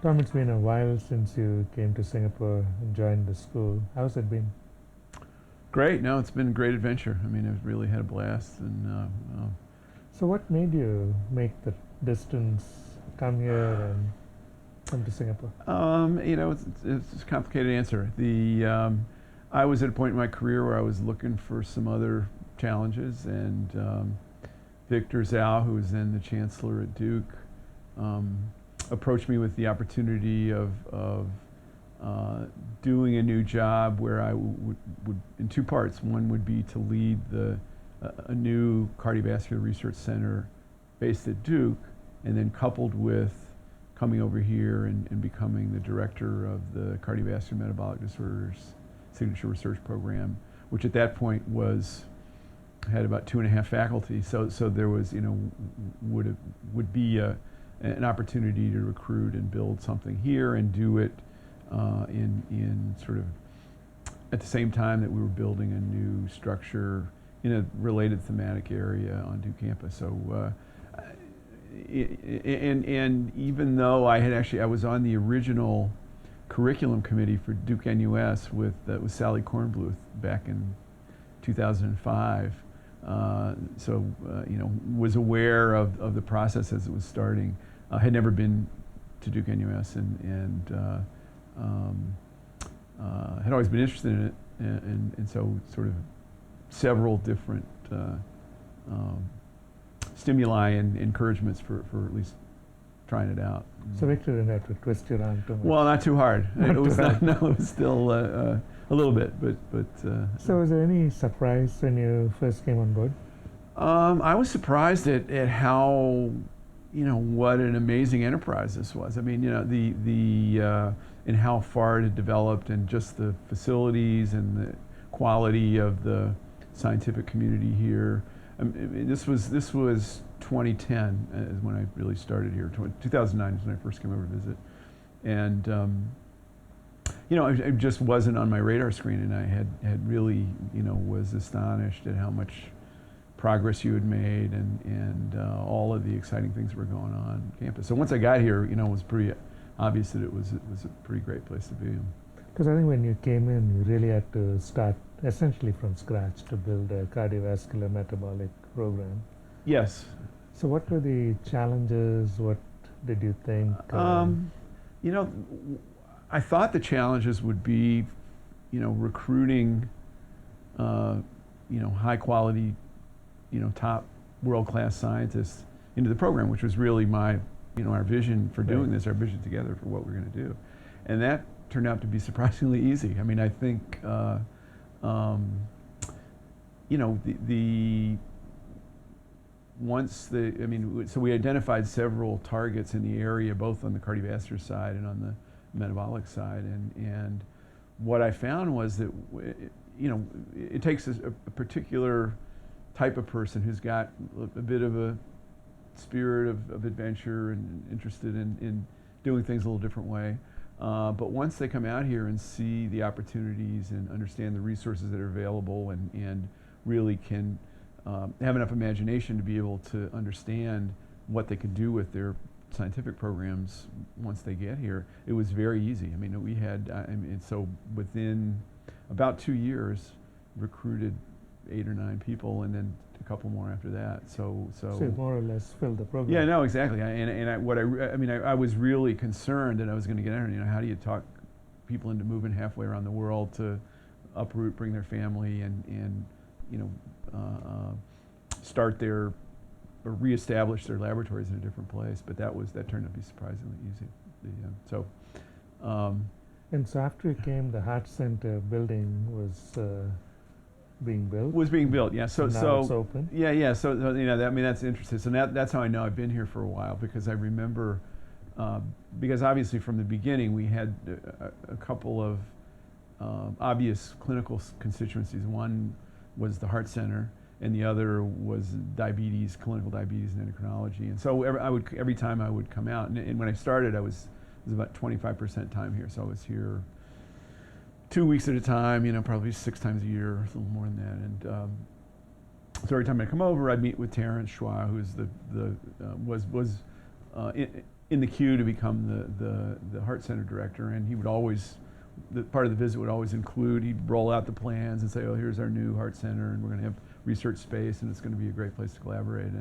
Tom, it's been a while since you came to Singapore and joined the school. How's it been? Great. No, it's been a great adventure. I mean, I've really had a blast, and So, what made you make the distance, come here and come to Singapore? it's a complicated answer. I was at a point in my career where I was looking for some other challenges, and Victor Zhao, who was then the chancellor at Duke, approached me with the opportunity of doing a new job where I would in two parts. One would be to lead a new cardiovascular research center based at Duke, and then coupled with coming over here and becoming the director of the cardiovascular metabolic disorders signature research program, which at that point had about 2.5 faculty. So there was would be an opportunity to recruit and build something here and do it in sort of at the same time that we were building a new structure in a related thematic area on Duke campus. So and even though I was on the original curriculum committee for Duke-NUS with Sally Kornbluth back in 2005. Was aware of the process as it was starting. Had never been to Duke-NUS and had always been interested in it, and so sort of several different stimuli and encouragements for at least trying it out. So, Victor didn't have to twist your arm too much. Well, not too hard. Not it too was hard. not. No, it was still a little bit, but. So, was there any surprise when you first came on board? I was surprised at how, what an amazing enterprise this was. I mean, and how far it had developed, and just the facilities and the quality of the scientific community here. I mean, this was 2010 is when I really started here. 2009 is when I first came over to visit, and it just wasn't on my radar screen, and I had really was astonished at how much progress you had made, and all of the exciting things that were going on campus. So once I got here, it was pretty obvious that it was a pretty great place to be. Because I think when you came in, you really had to start essentially from scratch to build a cardiovascular metabolic program. Yes. So, what were the challenges? What did you think? I thought the challenges would be, recruiting, high quality, top world-class scientists into the program, which was really our vision for doing this, our vision together for what we're going to do. And that turned out to be surprisingly easy. I mean, I think, so we identified several targets in the area, both on the cardiovascular side and on the metabolic side. And what I found was that, it takes a particular type of person who's got a bit of a spirit of adventure and interested in doing things a little different way. But once they come out here and see the opportunities and understand the resources that are available, and really can have enough imagination to be able to understand what they could do with their scientific programs once they get here, it was very easy. I mean, we had, so within about 2 years, recruited 8 or 9 people, and then a couple more after that. So you more or less filled the program. Yeah, no, exactly. I was really concerned that I was going to get in. How do you talk people into moving halfway around the world to uproot, bring their family, and start or reestablish their laboratories in a different place? But that turned out to be surprisingly easy. And so after you came, the Heart Center building was being built. Was being built, yeah. So now it's open. Yeah. So that's interesting. So that's how I know I've been here for a while, because I remember, because obviously from the beginning we had a couple of obvious clinical constituencies. One was the Heart Center, and the other was diabetes, clinical diabetes and endocrinology. And so every time I would come out, and when I started, it was about 25% time here. So I was here 2 weeks at a time, probably 6 times a year, a little more than that. And so every time I come over, I'd meet with Terrence Schwa, who's in the queue to become the Heart Center director, and he would always, part of the visit would always include, he'd roll out the plans and say, oh, here's our new Heart Center, and we're going to have research space, and it's going to be a great place to collaborate.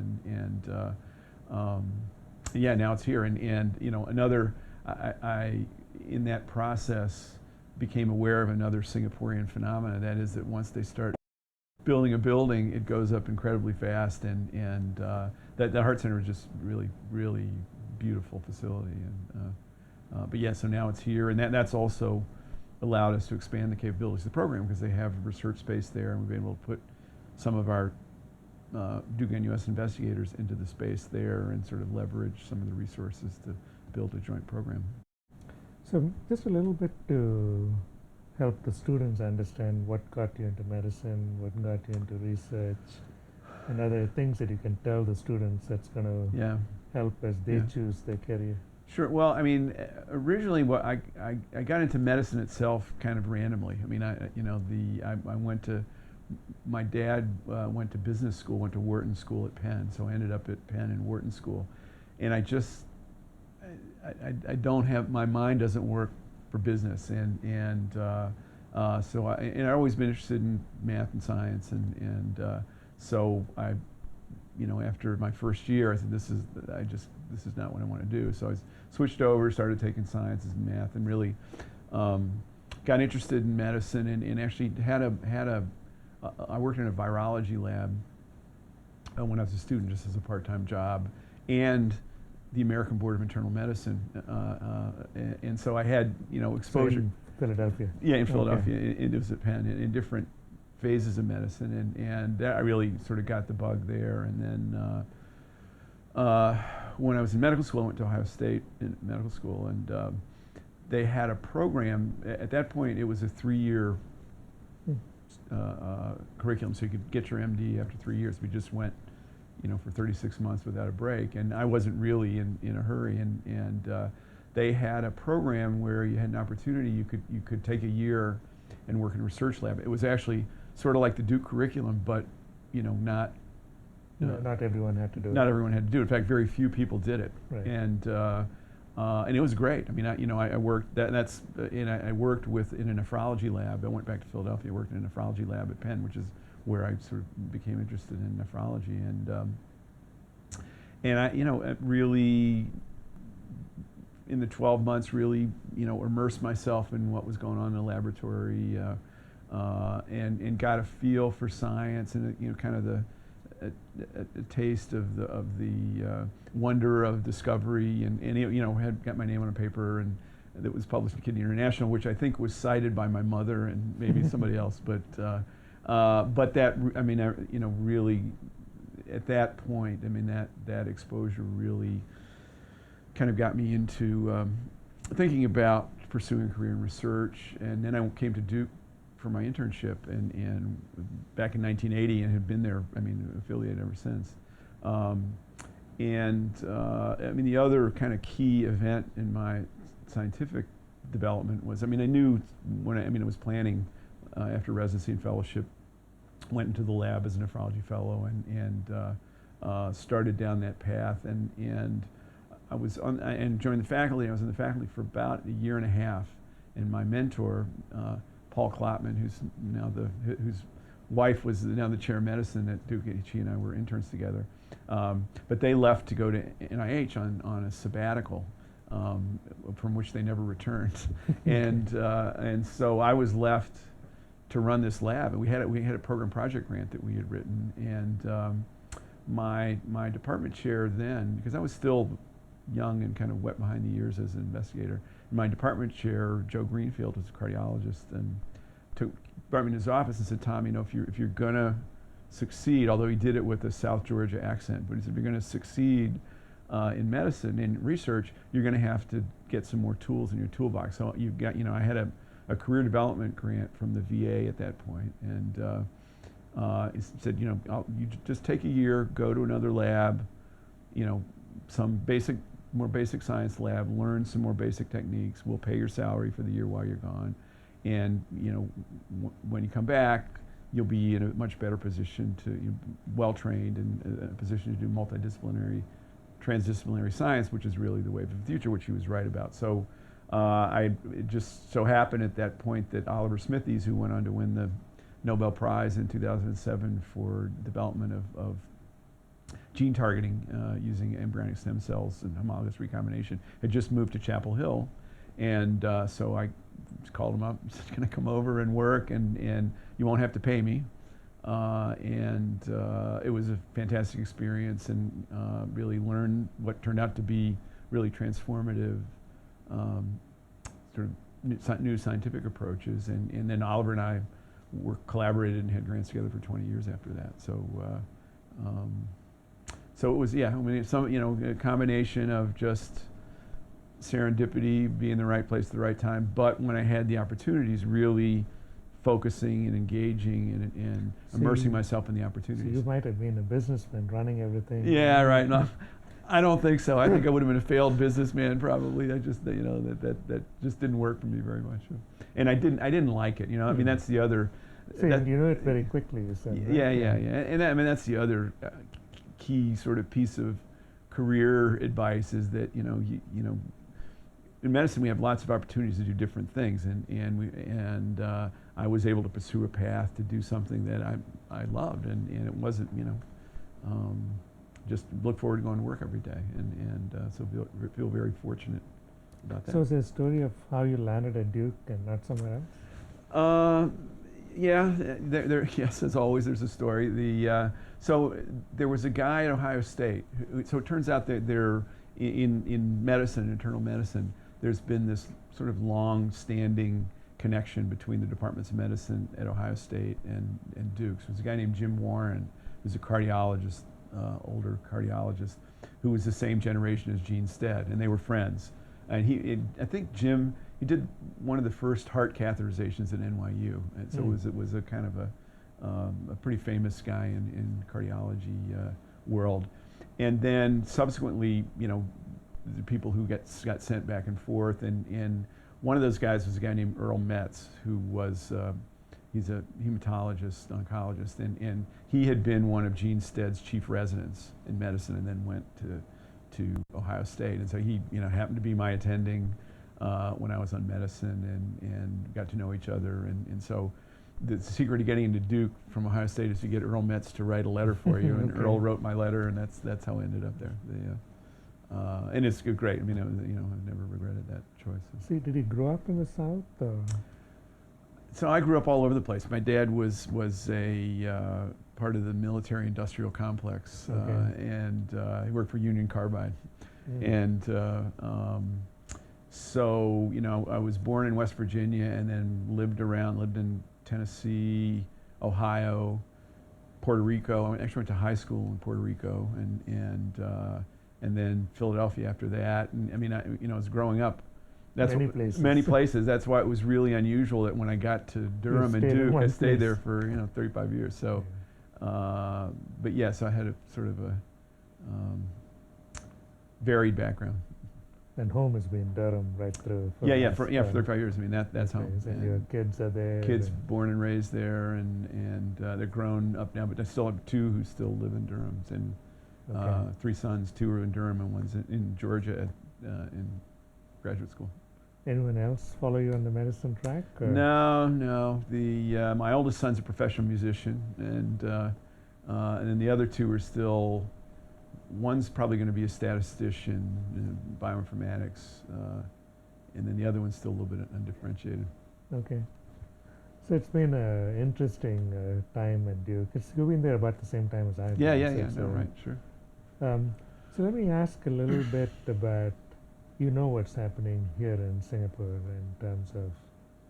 Yeah, now it's here, and you know, another, I in that process became aware of another Singaporean phenomena. That is that once they start building a building, it goes up incredibly fast, and that Heart Center is just really, really beautiful facility. And but yeah, so now it's here, and that's also allowed us to expand the capabilities of the program because they have research space there, and we've been able to put some of our Duke-NUS investigators into the space there and sort of leverage some of the resources to build a joint program. So just a little bit to help the students understand what got you into medicine, what got you into research, and other things that you can tell the students that's going to help as they choose their career. Sure. Well, I mean, originally, I got into medicine itself kind of randomly. I mean, I went to, my dad went to business school, went to Wharton School at Penn, so I ended up at Penn and Wharton School, and I don't have, my mind doesn't work for business, and so I've always been interested in math and science, and so I, you know, after my first year, I said, this is not what I want to do. So I switched over, started taking sciences and math, and really got interested in medicine, and actually I worked in a virology lab when I was a student, just as a part-time job, and the American Board of Internal Medicine, and so I had, you know, exposure. So in Philadelphia. Yeah, in Philadelphia. Okay. It was at Penn in different phases of medicine, and that I really sort of got the bug there. And then when I was in medical school, I went to Ohio State in medical school, and they had a program. At that point, it was a 3-year curriculum, so you could get your MD after 3 years. We just went, you know, for 36 months without a break, and I wasn't really in a hurry. And they had a program where you had an opportunity. You could take a year and work in a research lab. It was actually sort of like the Duke curriculum, but you know, not everyone had to do it. Not everyone had to do it. In fact, very few people did it. Right. And it was great. I mean, I worked I worked in a nephrology lab. I went back to Philadelphia, worked in a nephrology lab at Penn, which is where I sort of became interested in nephrology, and I, you know, really, in the 12 months, really, you know, immersed myself in what was going on in the laboratory, and got a feel for science, and you know, kind of a taste of the wonder of discovery, and you know, had got my name on a paper and that was published in Kidney International, which I think was cited by my mother and maybe somebody else, but that, I mean, you know, really, at that point, I mean, that exposure really kind of got me into thinking about pursuing a career in research. And then I came to Duke for my internship, and back in 1980, and have been there, I mean, affiliated ever since. I mean, the other kind of key event in my scientific development was, I mean, I knew when I was planning after residency and fellowship, went into the lab as a nephrology fellow, and started down that path, and I was and joined the faculty. I was in the faculty for about a year and a half, and my mentor, Paul Coffman, whose wife was now the chair of medicine at Duke, she and I were interns together, but they left to go to NIH on a sabbatical, from which they never returned, and so I was left to run this lab, and we had a program project grant that we had written, and my department chair then, because I was still young and kind of wet behind the ears as an investigator, my department chair, Joe Greenfield, was a cardiologist, and brought me in his office and said, Tom, you know, if you're gonna succeed, although he did it with a South Georgia accent, but he said, if you're gonna succeed in medicine and research, you're gonna have to get some more tools in your toolbox. So you've got, you know, I had a career development grant from the VA at that point, and he said, you know, you just take a year, go to another lab, you know, some more basic science lab, learn some more basic techniques. We'll pay your salary for the year while you're gone, and you know, when you come back, you'll be in a much better position to, well trained and a position to do multidisciplinary transdisciplinary science, which is really the wave of the future, which he was right about. So it just so happened at that point that Oliver Smithies, who went on to win the Nobel Prize in 2007 for development of gene targeting using embryonic stem cells and homologous recombination, had just moved to Chapel Hill. And so I called him up, said, "Can I come over and work? And you won't have to pay me." It was a fantastic experience, and really learned what turned out to be really transformative sort of new scientific approaches. And then Oliver and I collaborated and had grants together for 20 years after that. So it was, yeah, I mean, a combination of just serendipity, being in the right place at the right time, but when I had the opportunities, really focusing and engaging and immersing myself in the opportunities. So you might have been a businessman running everything. Yeah, right. No, I don't think so. I think I would have been a failed businessman probably. I just, that just didn't work for me very much. And I didn't like it. I mean, that's the other. So you know it very quickly, you said. Right? Yeah. And I mean, that's the other key sort of piece of career advice is that in medicine we have lots of opportunities to do different things, and I was able to pursue a path to do something that I loved, and it wasn't just look forward to going to work every day, and so feel very fortunate about that. So is there a story of how you landed at Duke and not somewhere else? Yeah, yes, as always, there's a story. So there was a guy at Ohio State. So it turns out that in medicine, internal medicine, there's been this sort of long-standing connection between the departments of medicine at Ohio State and Duke. So there's a guy named Jim Warren, who's a cardiologist, older cardiologist, who was the same generation as Gene Stead, and they were friends. And I think Jim, he did one of the first heart catheterizations at NYU, and so it was a kind of a pretty famous guy in cardiology world. And then subsequently, the people who got sent back and forth, and one of those guys was a guy named Earl Metz, who was he's a hematologist, oncologist, and he had been one of Gene Stead's chief residents in medicine, and then went to Ohio State, and so he happened to be my attending when I was on medicine, and got to know each other, and so the secret of getting into Duke from Ohio State is to get Earl Metz to write a letter for you, and Earl wrote my letter, and that's how I ended up there. And it's great. I mean, I've never regretted that choice. See, did he grow up in the South? Or? So I grew up all over the place. My dad was a part of the military-industrial complex, and he worked for Union Carbide. And so, I was born in West Virginia and then lived in Tennessee, Ohio, Puerto Rico. I actually went to high school in Puerto Rico, and then Philadelphia after that. And I mean, I was growing up. That's many places. That's why it was really unusual that when I got to Durham and Duke, I stayed there for 35 years. So, but yeah, so I had a sort of a varied background. And home has been Durham right through. For 35 years. I mean, that's home. And your kids are there. Kids born and raised there, and they're grown up now. But I still have two who still live in Durham, and 3 sons. 2 are in Durham, and one's in Georgia in graduate school. Anyone else follow you on the medicine track? Or? No. My oldest son's a professional musician, and then the other 2 are still. One's probably going to be a statistician in bioinformatics, and then the other one's still a little bit undifferentiated. Okay. So it's been an interesting time at Duke. You've been there about the same time as I've been. Yeah. No, right, sure. So let me ask a little bit about, what's happening here in Singapore in terms of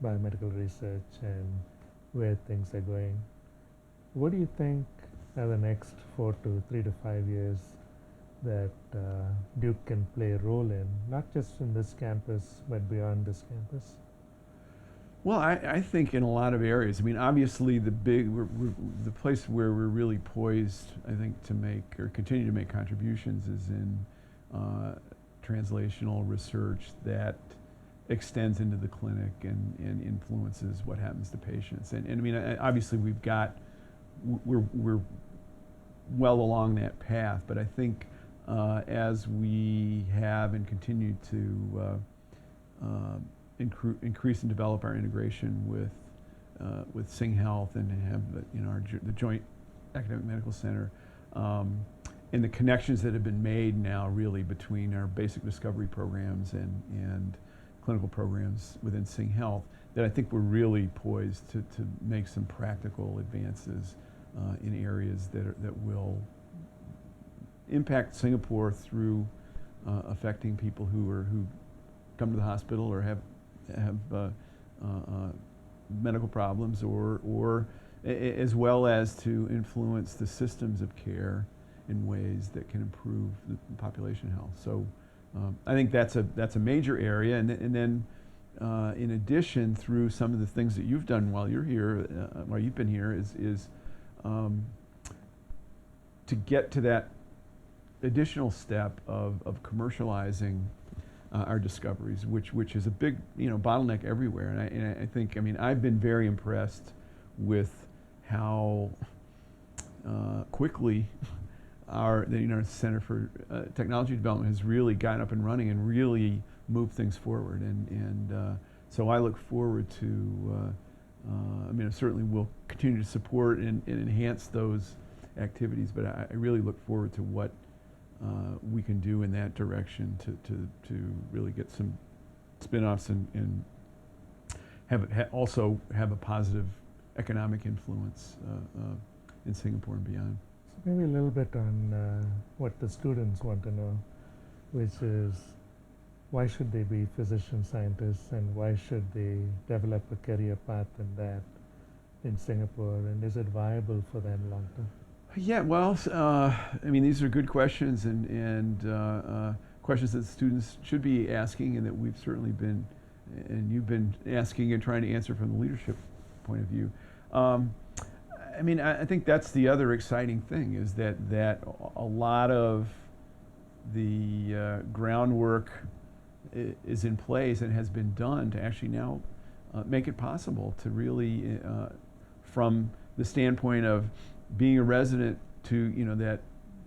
biomedical research and where things are going. What do you think are the next 3 to 5 years that Duke can play a role in, not just in this campus, but beyond this campus? Well, I think in a lot of areas. I mean, obviously the place where we're really poised, I think, to make or continue to make contributions is in translational research that extends into the clinic and influences what happens to patients. And I mean, obviously we're well along that path, but I think as we have and continue to increase and develop our integration with Sing Health and have the Joint Academic Medical Center, and the connections that have been made now really between our basic discovery programs and clinical programs within Sing Health, that I think we're really poised to make some practical advances in areas that will impact Singapore through affecting people who come to the hospital or have medical problems, or as well as to influence the systems of care in ways that can improve the population health. So I think that's a major area, and then in addition, through some of the things that you've done while you're here, while you've been here, is to get to that additional step of commercializing our discoveries, which is a big bottleneck everywhere. And I think, I've been very impressed with how quickly the Center for Technology Development has really gotten up and running and really moved things forward. And so I look forward to, I certainly will continue to support and enhance those activities, but I really look forward to what we can do in that direction to really get some spin-offs and also have a positive economic influence in Singapore and beyond. So maybe a little bit on what the students want to know, which is why should they be physician scientists and why should they develop a career path in that in Singapore, and is it viable for them long term? Yeah, well, these are good questions and questions that students should be asking, and that we've certainly been, and you've been asking and trying to answer from the leadership point of view. I think that's the other exciting thing, is that a lot of the groundwork is in place and has been done to actually now make it possible to really, from the standpoint of being a resident to that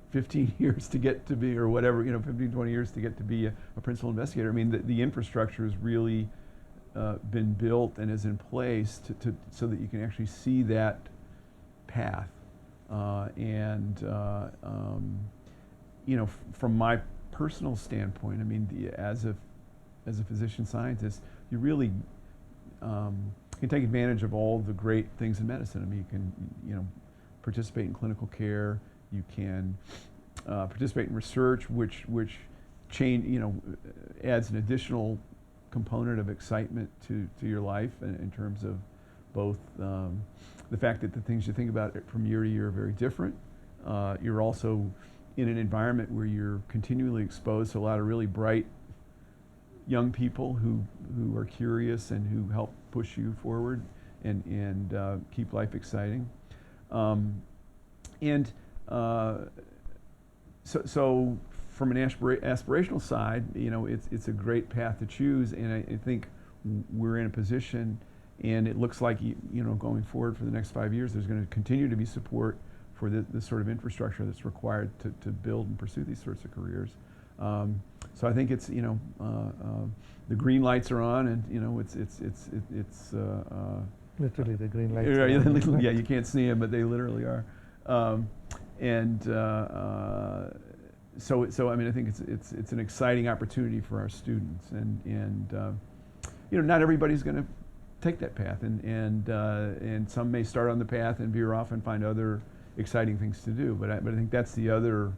15 years to get to be, or whatever, 15, 20 years to get to be a principal investigator. The infrastructure has really been built and is in place so that you can actually see that path. From my personal standpoint, as a physician scientist, you really can take advantage of all the great things in medicine. You can, participate in clinical care. You can participate in research, which adds an additional component of excitement to your life in terms of both the fact that the things you think about from year to year are very different. You're also in an environment where you're continually exposed to a lot of really bright young people who are curious and who help push you forward and keep life exciting. So from an aspirational side, it's a great path to choose, and I think we're in a position, and it looks like going forward for the next 5 years, there's going to continue to be support for this sort of infrastructure that's required to build and pursue these sorts of careers. So I think it's the green lights are on, and it's literally the green lights are on. yeah, you can't see them, but they literally are. So I think it's an exciting opportunity for our students, and not everybody's going to take that path, and some may start on the path and veer off and find other exciting things to do. But I think that's the other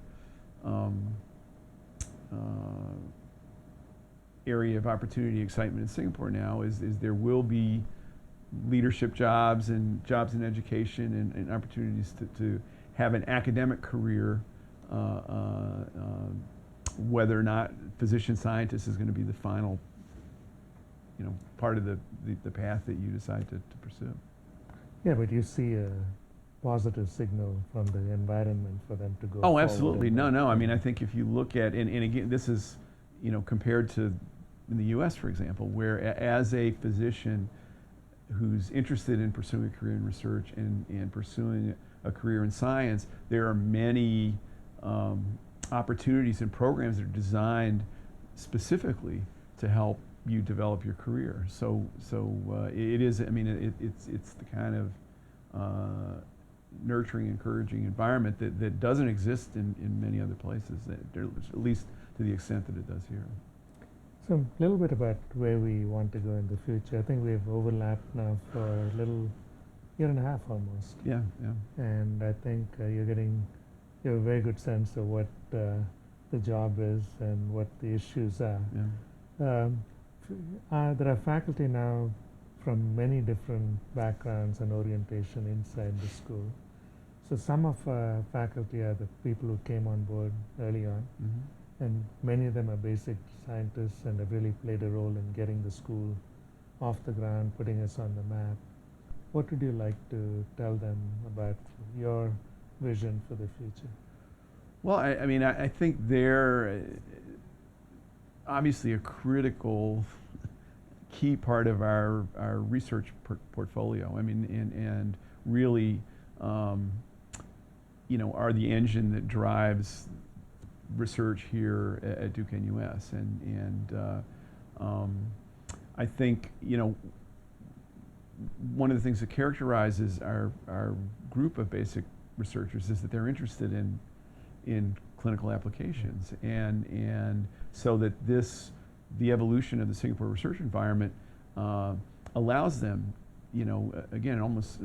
area of opportunity, excitement in Singapore now is there will be leadership jobs and jobs in education and opportunities to have an academic career, whether or not physician scientist is going to be the final part of the path that you decide to pursue. Yeah, but you see a positive signal from the environment for them to go Oh, forward. absolutely. No. I think if you look at, and again, this is, compared to in the U.S., for example, where as a physician who's interested in pursuing a career in research and pursuing a career in science, there are many opportunities and programs that are designed specifically to help you develop your career. So it is. I mean, it's the kind of nurturing, encouraging environment that doesn't exist in many other places, at least to the extent that it does here. So a little bit about where we want to go in the future. I think we've overlapped now for a little year and a half almost. Yeah, yeah. And I think you have a very good sense of what the job is and what the issues are. Yeah. There are faculty now from many different backgrounds and orientation inside the school. So some of our faculty are the people who came on board early on, and many of them are basic scientists and have really played a role in getting the school off the ground, putting us on the map. What would you like to tell them about your vision for the future? Well, I mean, I think they're obviously a critical key part of our research portfolio. I mean, and really, are the engine that drives research here at Duke-NUS. And I think, one of the things that characterizes our group of basic researchers is that they're interested in clinical applications, and so that the evolution of the Singapore research environment allows them, again, almost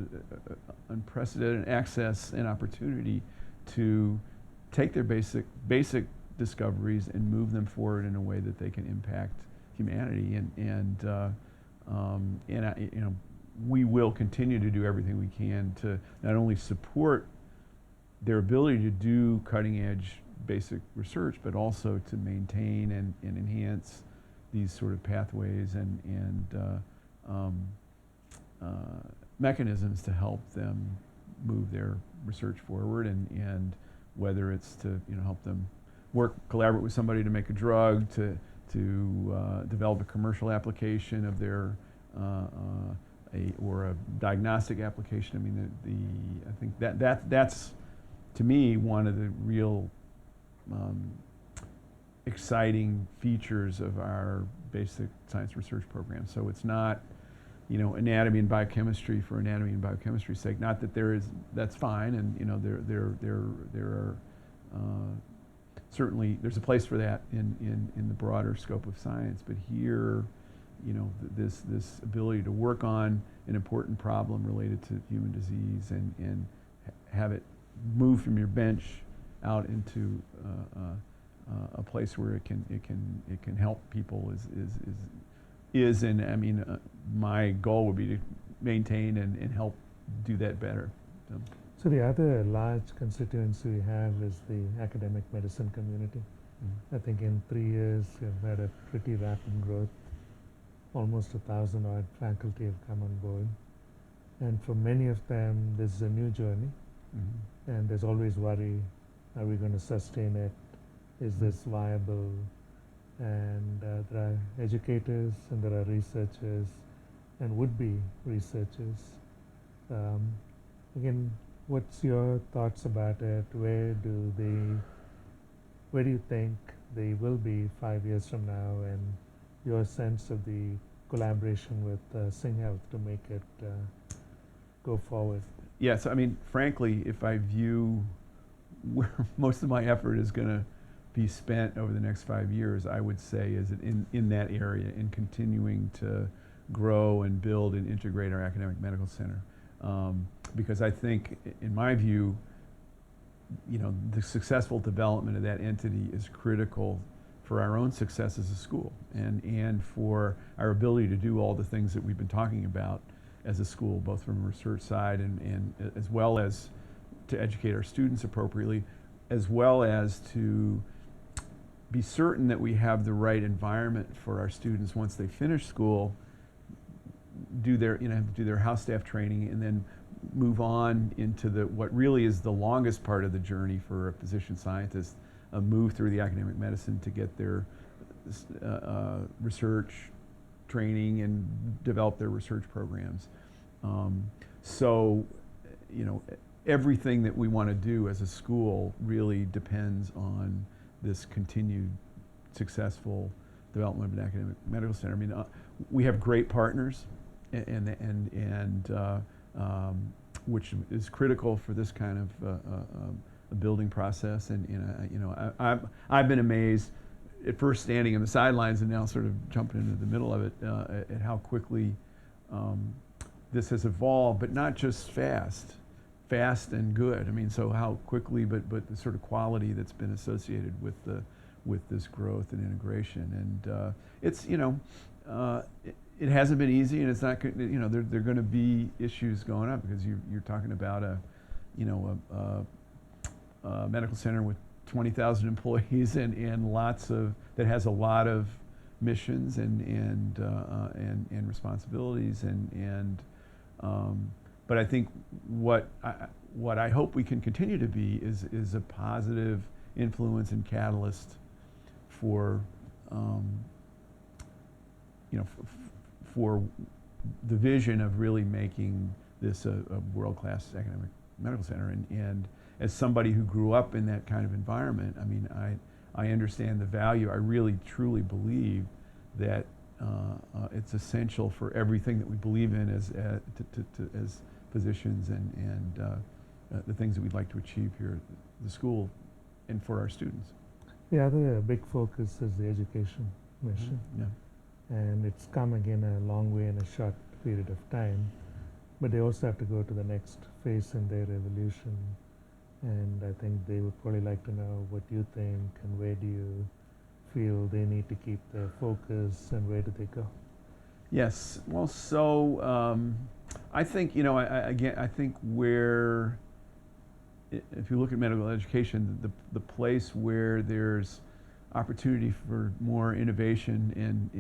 unprecedented access and opportunity to take their basic discoveries and move them forward in a way that they can impact humanity, and we will continue to do everything we can to not only support their ability to do cutting-edge basic research, but also to maintain and enhance these sort of pathways and mechanisms to help them move their research forward, and whether it's to help them collaborate with somebody to make a drug, to develop a commercial application of their or a diagnostic application. I mean, I think that's to me one of the real exciting features of our basic science research program. So it's not, anatomy and biochemistry for anatomy and biochemistry's sake. Not that that's fine, and there are certainly there's a place for that in the broader scope of science. But here, this ability to work on an important problem related to human disease and have it move from your bench out into a place where it can help people is and I mean, my goal would be to maintain and help do that better. So the other large constituency we have is the academic medicine community. I think in 3 years we've had a pretty rapid growth. Almost 1,000 odd faculty have come on board, and for many of them this is a new journey, and there's always worry: are we going to sustain it? Is this viable? And there are educators and there are researchers and would-be researchers. Again, what's your thoughts about it? Where do you think they will be 5 years from now, and your sense of the collaboration with SingHealth to make it go forward? Yes, I mean, frankly, if I view where most of my effort is going to be spent over the next 5 years, I would say is in that area, in continuing to grow and build and integrate our academic medical center. Because I think, in my view, the successful development of that entity is critical for our own success as a school, and for our ability to do all the things that we've been talking about as a school, both from a research side and as well as to educate our students appropriately, as well as to be certain that we have the right environment for our students once they finish school, do their house staff training, and then move on into what really is the longest part of the journey for a physician scientist, move through the academic medicine to get their research training and develop their research programs. So, everything that we want to do as a school really depends on this continued successful development of an academic medical center. I mean, we have great partners, which is critical for this kind of a building process. I've been amazed at first standing in the sidelines and now sort of jumping into the middle of it at how quickly this has evolved, but not just fast and good. I mean, so how quickly, but the sort of quality that's been associated with this growth and integration. And it's, it hasn't been easy, and it's not, there are going to be issues going up, because you're talking about a medical center with 20,000 employees and lots of, that has a lot of missions and responsibilities but I think what I hope we can continue to be is a positive influence and catalyst for for the vision of really making this a world-class academic medical center. And as somebody who grew up in that kind of environment, I mean, I understand the value. I really truly believe that it's essential for everything that we believe in as physicians and the things that we'd like to achieve here at the school and for our students. The other big focus is the education mission. Yeah. And it's come again a long way in a short period of time, but they also have to go to the next phase in their evolution. And I think they would probably like to know what you think and where do you feel they need to keep their focus and where do they go? Yes. Well, so I think, I think where, if you look at medical education, the place where there's opportunity for more innovation and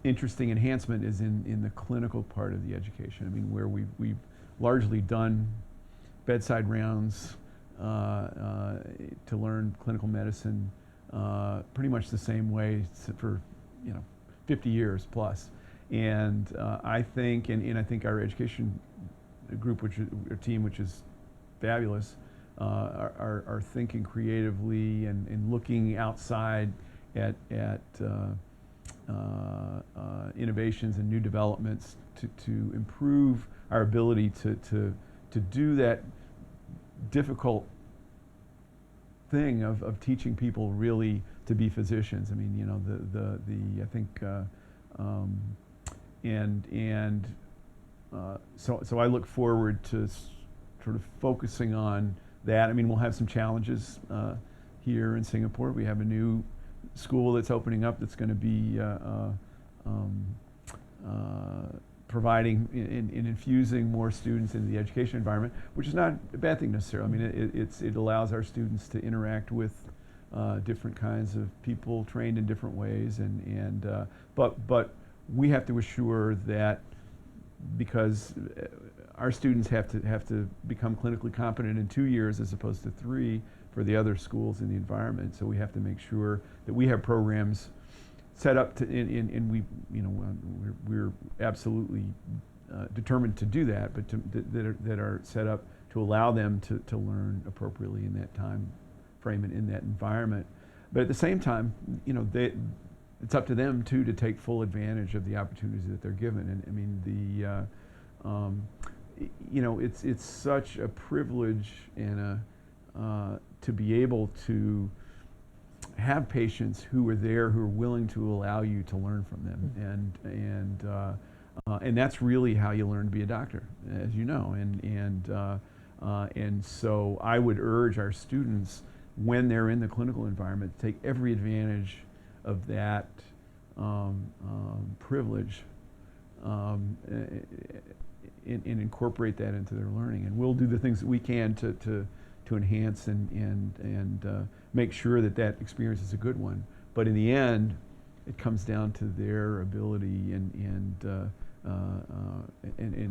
interesting enhancement is in the clinical part of the education. I mean, where we've largely done bedside rounds to learn clinical medicine pretty much the same way for 50 years plus. And I think, and I think our education group, our team, which is fabulous, are thinking creatively and looking outside at innovations and new developments to improve our ability to do that difficult thing of teaching people really to be physicians. I mean, I think so I look forward to sort of focusing on that. I mean, we'll have some challenges here in Singapore. We have a new school that's opening up that's going to be providing and infusing more students into the education environment, which is not a bad thing necessarily. I mean, it allows our students to interact with different kinds of people trained in different ways, but we have to assure that, because our students have to become clinically competent in 2 years as opposed to 3 for the other schools in the environment. So we have to make sure that we have programs set up to, and we're absolutely determined to do that, but that are set up to allow them to learn appropriately in that time frame and in that environment. But at the same time, it's up to them too to take full advantage of the opportunities that they're given. And I mean, it's such a privilege and to be able to have patients who are there, who are willing to allow you to learn from them, and that's really how you learn to be a doctor, as you know. And so I would urge our students, when they're in the clinical environment, to take every advantage of that privilege and incorporate that into their learning. And we'll do the things that we can to enhance and make sure that experience is a good one. But in the end, it comes down to their ability and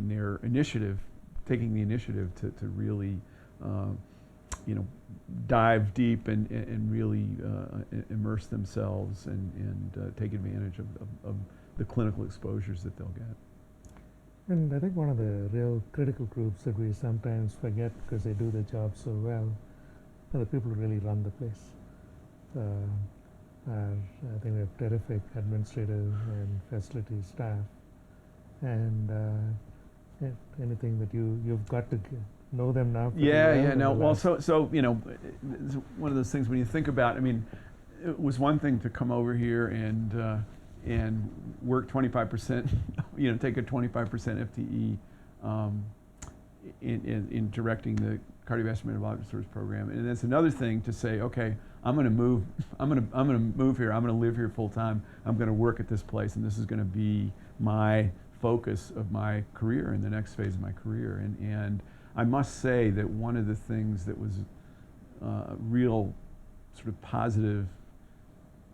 their initiative, taking the initiative to really dive deep and really immerse themselves and take advantage of the clinical exposures that they'll get. And I think one of the real critical groups that we sometimes forget, because they do their job so well, and the people who really run the place. I think we have terrific administrative and facility staff, and anything that you've got to know them now. Yeah. No. Well, so you know, it's one of those things when you think about. I mean, it was one thing to come over here and work 25%. You know, take a 25% FTE in directing the cardiovascular metabolic disorders program, and it's another thing to say, okay, I'm going to move. I'm going to move here. I'm going to live here full time. I'm going to work at this place, and this is going to be my focus of my career in the next phase of my career. And I must say that one of the things that was a real sort of positive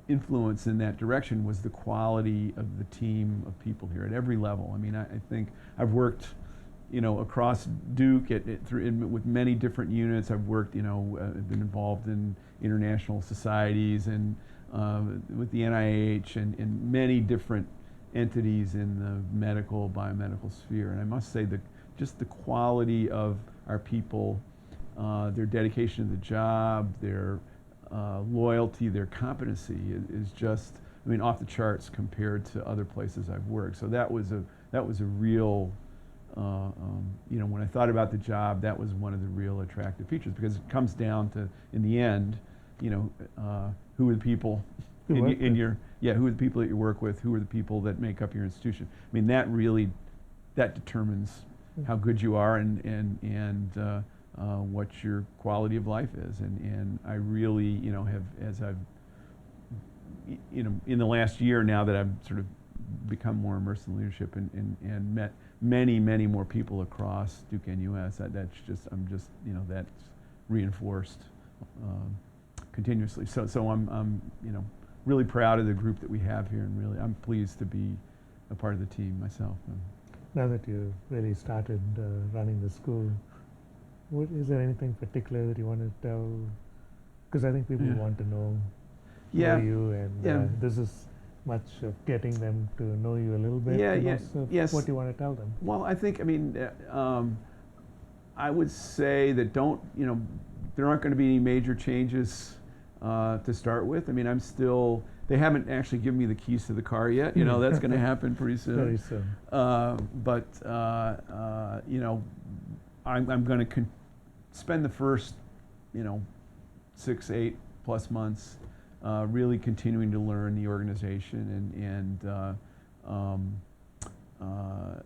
influence in that direction was the quality of the team of people here at every level. I mean, I think I've worked, you know, across Duke with many different units. I've worked, you know, been involved in international societies and with the NIH and many different entities in the medical, biomedical sphere. And I must say that just the quality of our people, their dedication to the job, their loyalty, their competency is just, I mean, off the charts compared to other places I've worked. So that was a real, you know, when I thought about the job, that was one of the real attractive features, because it comes down to, in the end, you know, who are the people who are the people that you work with, who are the people that make up your institution. I mean, that determines how good you are and what your quality of life is. And I really, you know, have, as I've, you know, in the last year now that I've sort of become more immersed in leadership and met many more people across Duke-NUS, that's just, you know, that's reinforced continuously. So I'm, you know, really proud of the group that we have here, and really I'm pleased to be a part of the team myself. Now that you really started running the school, is there anything particular that you want to tell? Because I think people want to know you, and this is much of getting them to know you a little bit. Yes. What do you want to tell them? Well, I think, I mean, I would say that you know, there aren't going to be any major changes to start with. I mean, they haven't actually given me the keys to the car yet. You know, that's going to happen pretty soon. Very soon. But you know, I'm going to spend the first, you know, 6-8+ months really continuing to learn the organization and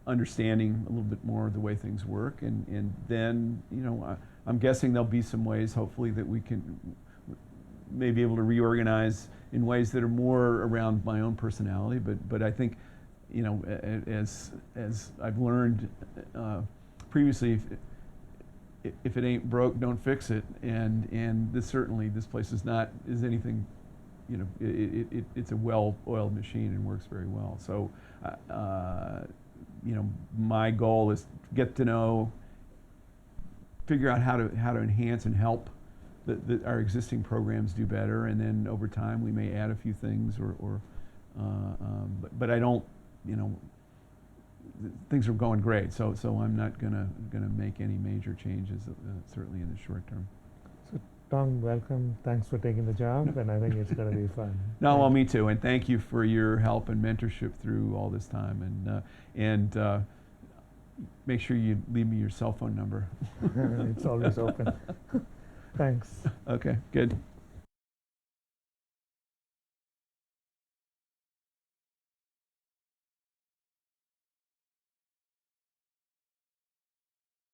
understanding a little bit more of the way things work, and then, you know, I'm guessing there'll be some ways, hopefully, that we can maybe able to reorganize in ways that are more around my own personality. But I think, you know, as I've learned previously, if it ain't broke, don't fix it. And this place is anything, you know, it's a well-oiled machine and works very well. So, you know, my goal is to get to know, figure out how to enhance and help our existing programs do better, and then over time we may add a few things, but I don't, you know, things are going great, so I'm not gonna make any major changes, certainly in the short term. So, Tom, welcome. Thanks for taking the job, and I think it's going to be fun. No, well, me too, and thank you for your help and mentorship through all this time, and make sure you leave me your cell phone number. It's always open. Thanks. Okay, good.